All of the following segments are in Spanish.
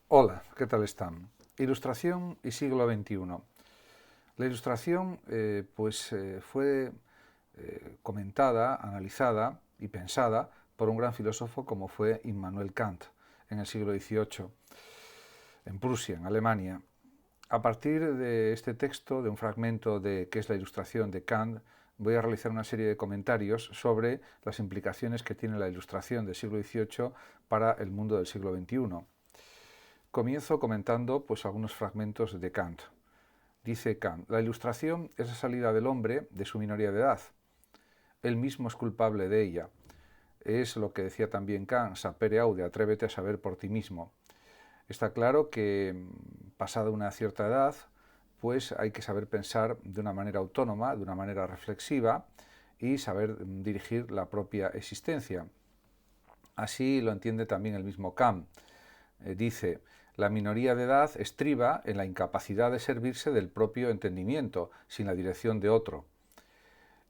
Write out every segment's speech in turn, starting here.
Hola, ¿qué tal están? Ilustración y siglo XXI. La ilustración fue comentada, analizada y pensada por un gran filósofo como fue Immanuel Kant en el siglo XVIII, en Prusia, en Alemania. A partir de este texto, de un fragmento de ¿Qué es la ilustración?, de Kant, voy a realizar una serie de comentarios sobre las implicaciones que tiene la ilustración del siglo XVIII para el mundo del siglo XXI. Comienzo comentando algunos fragmentos de Kant. Dice Kant: la ilustración es la salida del hombre de su minoría de edad. Él mismo es culpable de ella. Es lo que decía también Kant: sapere aude, atrévete a saber por ti mismo. Está claro que pasada una cierta edad, pues hay que saber pensar de una manera autónoma, de una manera reflexiva y saber dirigir la propia existencia. Así lo entiende también el mismo Kant. Dice: la minoría de edad estriba en la incapacidad de servirse del propio entendimiento, sin la dirección de otro.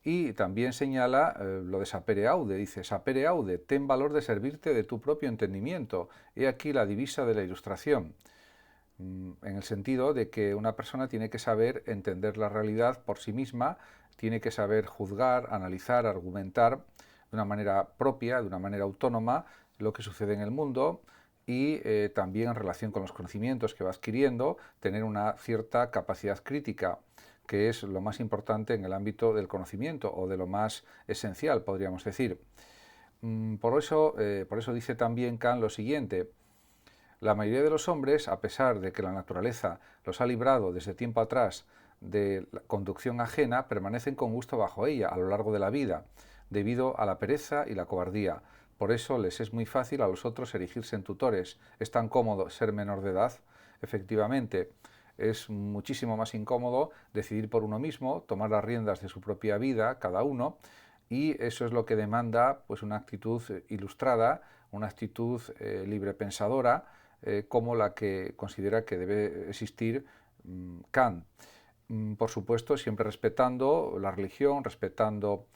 Y también señala lo de sapere aude, dice: sapere aude, ten valor de servirte de tu propio entendimiento. He aquí la divisa de la ilustración, en el sentido de que una persona tiene que saber entender la realidad por sí misma, tiene que saber juzgar, analizar, argumentar de una manera propia, de una manera autónoma, lo que sucede en el mundo y también en relación con los conocimientos que va adquiriendo, tener una cierta capacidad crítica, que es lo más importante en el ámbito del conocimiento o de lo más esencial, podríamos decir. Por eso dice también Kant lo siguiente: la mayoría de los hombres, a pesar de que la naturaleza los ha librado desde tiempo atrás de la conducción ajena, permanecen con gusto bajo ella a lo largo de la vida, debido a la pereza y la cobardía. Por eso les es muy fácil a los otros erigirse en tutores. Es tan cómodo ser menor de edad. Efectivamente, es muchísimo más incómodo decidir por uno mismo, tomar las riendas de su propia vida, cada uno, y eso es lo que demanda una actitud ilustrada, una actitud librepensadora, como la que considera que debe existir Kant. Por supuesto, siempre respetando la religión, respetando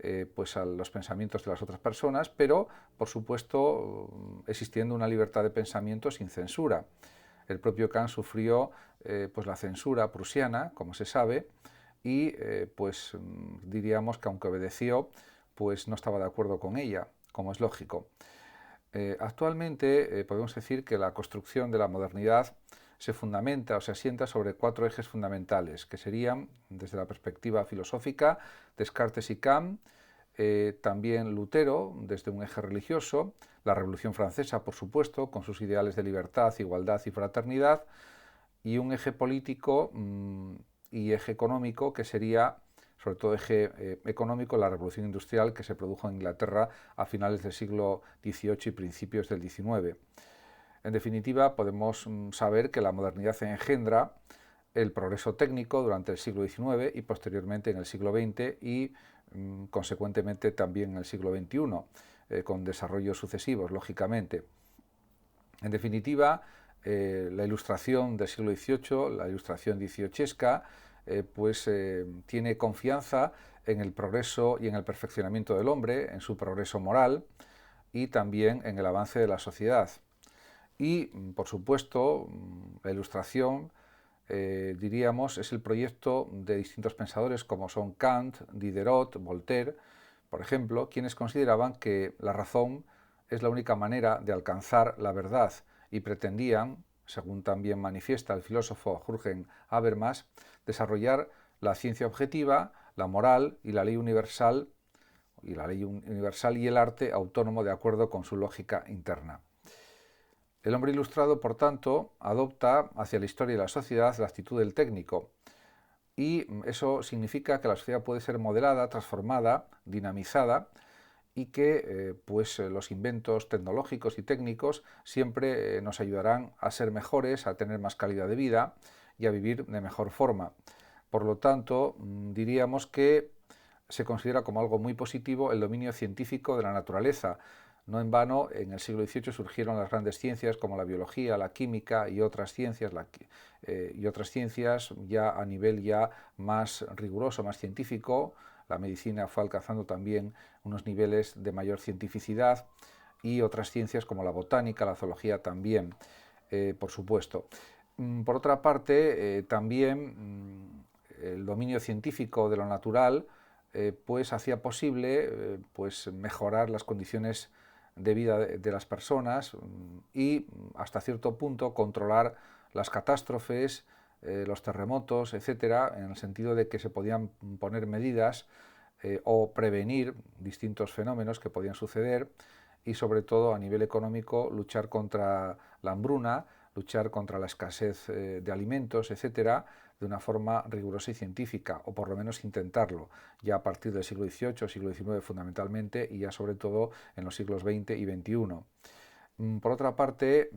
a los pensamientos de las otras personas, pero por supuesto existiendo una libertad de pensamiento sin censura. El propio Kant sufrió la censura prusiana, como se sabe, y diríamos que aunque obedeció, pues no estaba de acuerdo con ella, como es lógico. Actualmente podemos decir que la construcción de la modernidad se fundamenta o se asienta sobre 4 ejes fundamentales, que serían, desde la perspectiva filosófica, Descartes y Kant, también Lutero, desde un eje religioso, la Revolución Francesa, por supuesto, con sus ideales de libertad, igualdad y fraternidad, y un eje político y eje económico, que sería sobre todo eje económico, la revolución industrial que se produjo en Inglaterra a finales del siglo XVIII y principios del XIX. En definitiva, podemos saber que la modernidad engendra el progreso técnico durante el siglo XIX y posteriormente en el siglo XX y consecuentemente también en el siglo XXI, con desarrollos sucesivos, lógicamente. En definitiva, la ilustración del siglo XVIII, la ilustración dieciochesca, tiene confianza en el progreso y en el perfeccionamiento del hombre, en su progreso moral y también en el avance de la sociedad. Y, por supuesto, la ilustración, diríamos, es el proyecto de distintos pensadores como son Kant, Diderot, Voltaire, por ejemplo, quienes consideraban que la razón es la única manera de alcanzar la verdad y pretendían, según también manifiesta el filósofo Jürgen Habermas, desarrollar la ciencia objetiva, la moral y la ley universal y el arte autónomo de acuerdo con su lógica interna. El hombre ilustrado, por tanto, adopta hacia la historia y la sociedad la actitud del técnico, y eso significa que la sociedad puede ser modelada, transformada, dinamizada, y que los inventos tecnológicos y técnicos siempre nos ayudarán a ser mejores, a tener más calidad de vida y a vivir de mejor forma. Por lo tanto, diríamos que se considera como algo muy positivo el dominio científico de la naturaleza. No en vano, en el siglo XVIII surgieron las grandes ciencias como la biología, la química y otras ciencias ya a nivel ya más riguroso, más científico. La medicina fue alcanzando también unos niveles de mayor cientificidad y otras ciencias como la botánica, la zoología también. por supuesto. Por otra parte, también el dominio científico de lo natural pues hacía posible pues mejorar las condiciones de vida de las personas y hasta cierto punto controlar las catástrofes, los terremotos, etcétera, en el sentido de que se podían poner medidas o prevenir distintos fenómenos que podían suceder y sobre todo a nivel económico luchar contra la hambruna, luchar contra la escasez de alimentos, etcétera, de una forma rigurosa y científica, o por lo menos intentarlo, ya a partir del siglo XVIII, siglo XIX fundamentalmente, y ya sobre todo en los siglos XX y XXI. Por otra parte,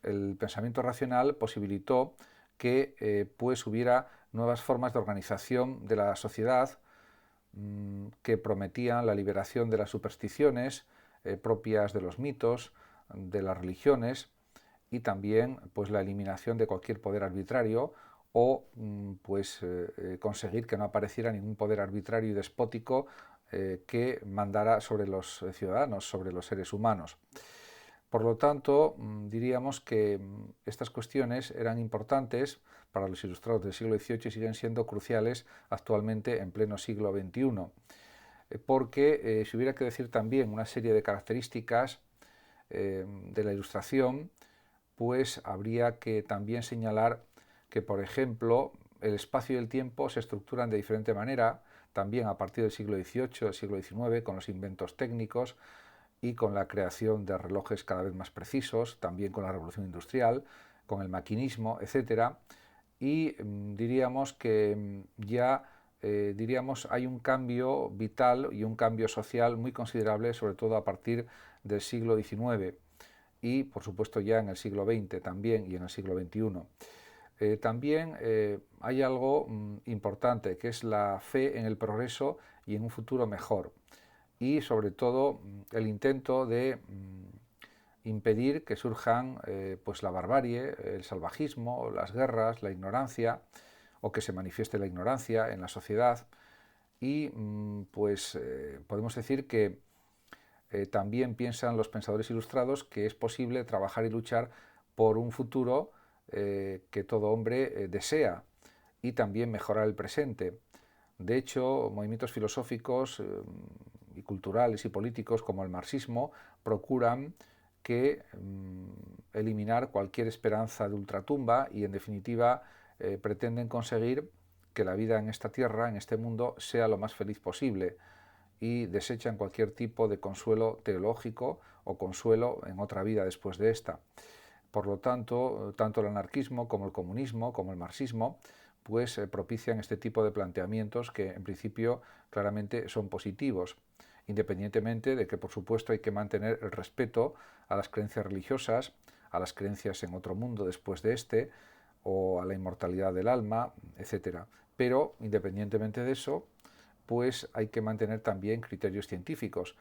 el pensamiento racional posibilitó que pues hubiera nuevas formas de organización de la sociedad que prometían la liberación de las supersticiones propias de los mitos, de las religiones, y también pues la eliminación de cualquier poder arbitrario o conseguir que no apareciera ningún poder arbitrario y despótico que mandara sobre los ciudadanos, sobre los seres humanos. Por lo tanto, diríamos que estas cuestiones eran importantes para los ilustrados del siglo XVIII y siguen siendo cruciales actualmente en pleno siglo XXI, porque si hubiera que decir también una serie de características de la Ilustración, pues habría que también señalar que, por ejemplo, el espacio y el tiempo se estructuran de diferente manera, también a partir del siglo XVIII, del siglo XIX, con los inventos técnicos y con la creación de relojes cada vez más precisos, también con la revolución industrial, con el maquinismo, etc. Y diríamos que ya hay un cambio vital y un cambio social muy considerable, sobre todo a partir del siglo XIX y, por supuesto, ya en el siglo XX también y en el siglo XXI. También hay algo importante, que es la fe en el progreso y en un futuro mejor. Y, sobre todo, el intento de impedir que surjan pues la barbarie, el salvajismo, las guerras, la ignorancia, o que se manifieste la ignorancia en la sociedad. Y podemos decir que también piensan los pensadores ilustrados que es posible trabajar y luchar por un futuro que todo hombre desea y también mejorar el presente. De hecho, movimientos filosóficos y culturales y políticos como el marxismo procuran que eliminar cualquier esperanza de ultratumba y, en definitiva, pretenden conseguir que la vida en esta tierra, en este mundo, sea lo más feliz posible y desechan cualquier tipo de consuelo teológico o consuelo en otra vida después de esta. Por lo tanto, tanto el anarquismo como el comunismo, como el marxismo, pues propician este tipo de planteamientos que en principio claramente son positivos, independientemente de que por supuesto hay que mantener el respeto a las creencias religiosas, a las creencias en otro mundo después de este, o a la inmortalidad del alma, etc. Pero independientemente de eso, pues hay que mantener también criterios científicos.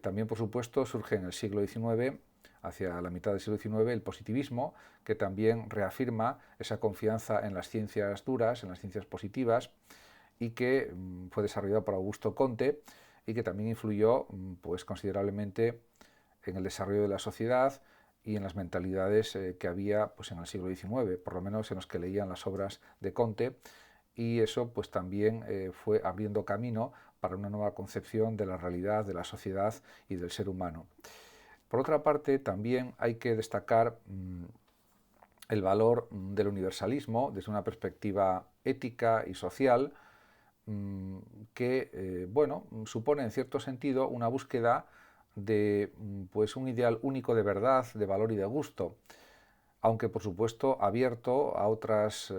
También, por supuesto, surge en el siglo XIX, hacia la mitad del siglo XIX, el positivismo, que también reafirma esa confianza en las ciencias duras, en las ciencias positivas, y que fue desarrollado por Augusto Comte y que también influyó pues considerablemente en el desarrollo de la sociedad y en las mentalidades que había pues en el siglo XIX, por lo menos en los que leían las obras de Comte, y eso pues también fue abriendo camino para una nueva concepción de la realidad, de la sociedad y del ser humano. Por otra parte, también hay que destacar el valor del universalismo desde una perspectiva ética y social, que supone en cierto sentido una búsqueda de pues un ideal único de verdad, de valor y de gusto, aunque por supuesto abierto a otras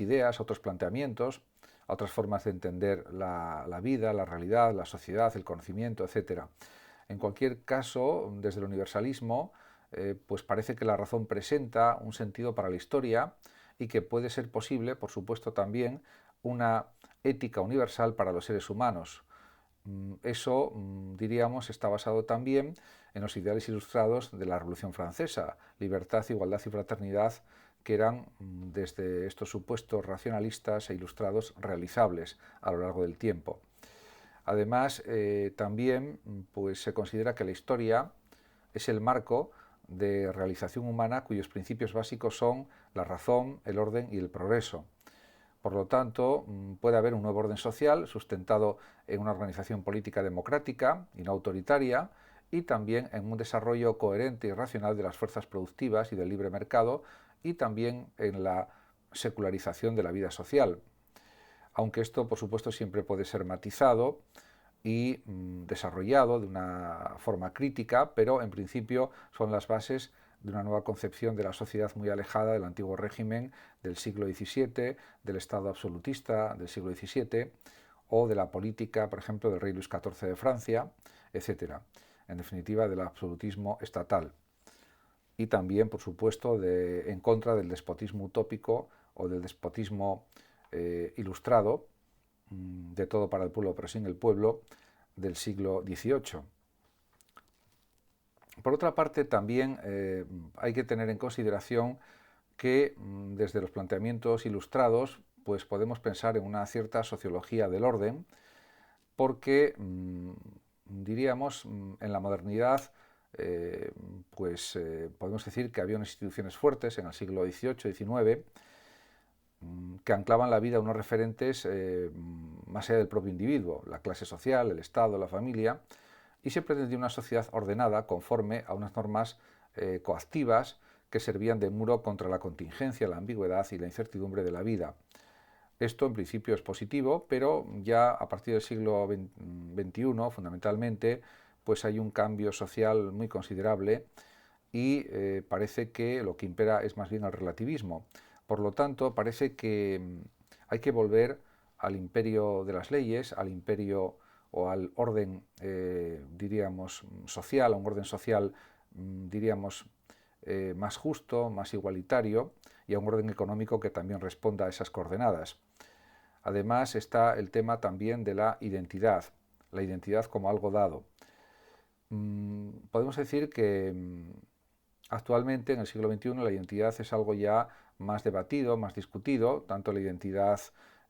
ideas, a otros planteamientos, a otras formas de entender la vida, la realidad, la sociedad, el conocimiento, etc. En cualquier caso, desde el universalismo, pues parece que la razón presenta un sentido para la historia y que puede ser posible, por supuesto, también una ética universal para los seres humanos. Eso, diríamos, está basado también en los ideales ilustrados de la Revolución Francesa: libertad, igualdad y fraternidad, que eran, desde estos supuestos racionalistas e ilustrados, realizables a lo largo del tiempo. Además, también pues, se considera que la historia es el marco de realización humana cuyos principios básicos son la razón, el orden y el progreso. Por lo tanto, puede haber un nuevo orden social sustentado en una organización política democrática y no autoritaria, y también en un desarrollo coherente y racional de las fuerzas productivas y del libre mercado, y también en la secularización de la vida social. Aunque esto, por supuesto, siempre puede ser matizado y desarrollado de una forma crítica, pero en principio son las bases de una nueva concepción de la sociedad muy alejada del antiguo régimen del siglo XVII, del Estado absolutista del siglo XVII o de la política, por ejemplo, del rey Luis XIV de Francia, etc. En definitiva, del absolutismo estatal. Y también, por supuesto, en contra del despotismo utópico o del despotismo ilustrado, de todo para el pueblo pero sin el pueblo, del siglo XVIII. Por otra parte, también hay que tener en consideración que desde los planteamientos ilustrados pues podemos pensar en una cierta sociología del orden, porque diríamos en la modernidad podemos decir que había unas instituciones fuertes en el siglo XVIII, XIX, que anclaban la vida a unos referentes más allá del propio individuo, la clase social, el Estado, la familia, y se pretendía una sociedad ordenada conforme a unas normas coactivas que servían de muro contra la contingencia, la ambigüedad y la incertidumbre de la vida. Esto en principio es positivo, pero ya a partir del siglo XXI, fundamentalmente, pues hay un cambio social muy considerable y parece que lo que impera es más bien el relativismo. Por lo tanto, parece que hay que volver al imperio de las leyes, al imperio o al orden, diríamos, social, a un orden social, diríamos, más justo, más igualitario, y a un orden económico que también responda a esas coordenadas. Además está el tema también de la identidad como algo dado. Podemos decir que actualmente, en el siglo XXI, la identidad es algo ya más debatido, más discutido, tanto la identidad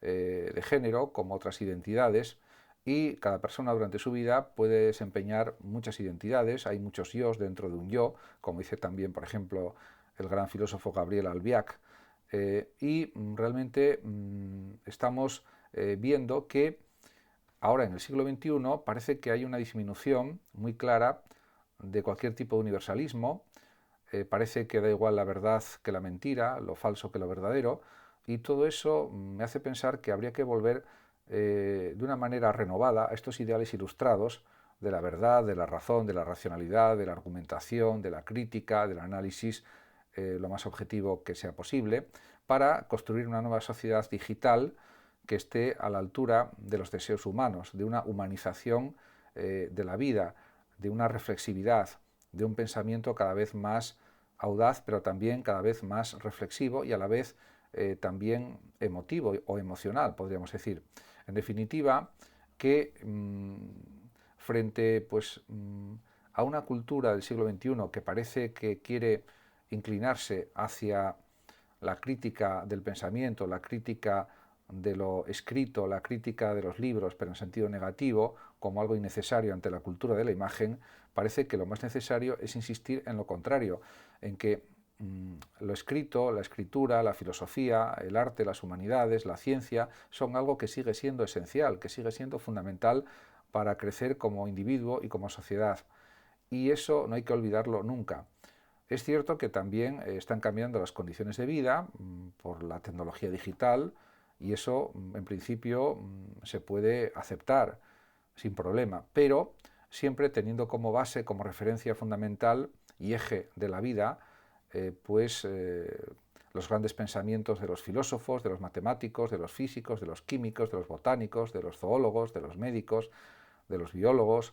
de género como otras identidades, y cada persona durante su vida puede desempeñar muchas identidades, hay muchos yos dentro de un yo, como dice también, por ejemplo, el gran filósofo Gabriel Albiac, y realmente estamos viendo que ahora en el siglo XXI parece que hay una disminución muy clara de cualquier tipo de universalismo, parece que da igual la verdad que la mentira, lo falso que lo verdadero, y todo eso me hace pensar que habría que volver de una manera renovada a estos ideales ilustrados de la verdad, de la razón, de la racionalidad, de la argumentación, de la crítica, del análisis lo más objetivo que sea posible, para construir una nueva sociedad digital que esté a la altura de los deseos humanos, de una humanización de la vida, de una reflexividad, de un pensamiento cada vez más audaz, pero también cada vez más reflexivo y a la vez también emotivo o emocional, podríamos decir. En definitiva, que frente a una cultura del siglo XXI que parece que quiere inclinarse hacia la crítica del pensamiento, la crítica de lo escrito, la crítica de los libros, pero en sentido negativo, como algo innecesario ante la cultura de la imagen, parece que lo más necesario es insistir en lo contrario, en que lo escrito, la escritura, la filosofía, el arte, las humanidades, la ciencia, son algo que sigue siendo esencial, que sigue siendo fundamental para crecer como individuo y como sociedad. Y eso no hay que olvidarlo nunca. Es cierto que también están cambiando las condiciones de vida por la tecnología digital, y eso en principio se puede aceptar sin problema, pero siempre teniendo como base, como referencia fundamental y eje de la vida, los grandes pensamientos de los filósofos, de los matemáticos, de los físicos, de los químicos, de los botánicos, de los zoólogos, de los médicos, de los biólogos,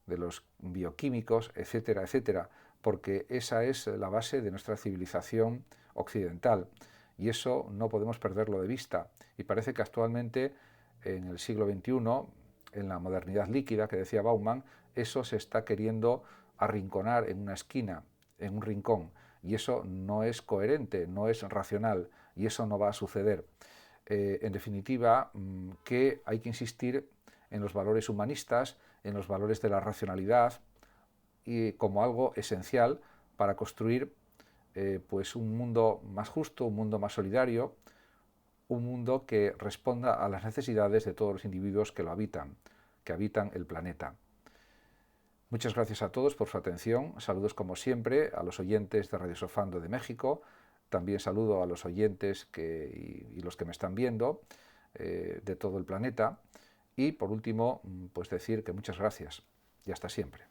de los bioquímicos, etcétera, etcétera, porque esa es la base de nuestra civilización occidental. Y eso no podemos perderlo de vista. Y parece que actualmente, en el siglo XXI, en la modernidad líquida que decía Bauman, eso se está queriendo arrinconar en una esquina, en un rincón. Y eso no es coherente, no es racional, y eso no va a suceder. En definitiva, que hay que insistir en los valores humanistas, en los valores de la racionalidad, y como algo esencial para construir pues un mundo más justo, un mundo más solidario, un mundo que responda a las necesidades de todos los individuos que lo habitan, que habitan el planeta. Muchas gracias a todos por su atención. Saludos como siempre a los oyentes de Radio Sofando de México. También saludo a los oyentes y los que me están viendo de todo el planeta. Y por último, pues decir que muchas gracias y hasta siempre.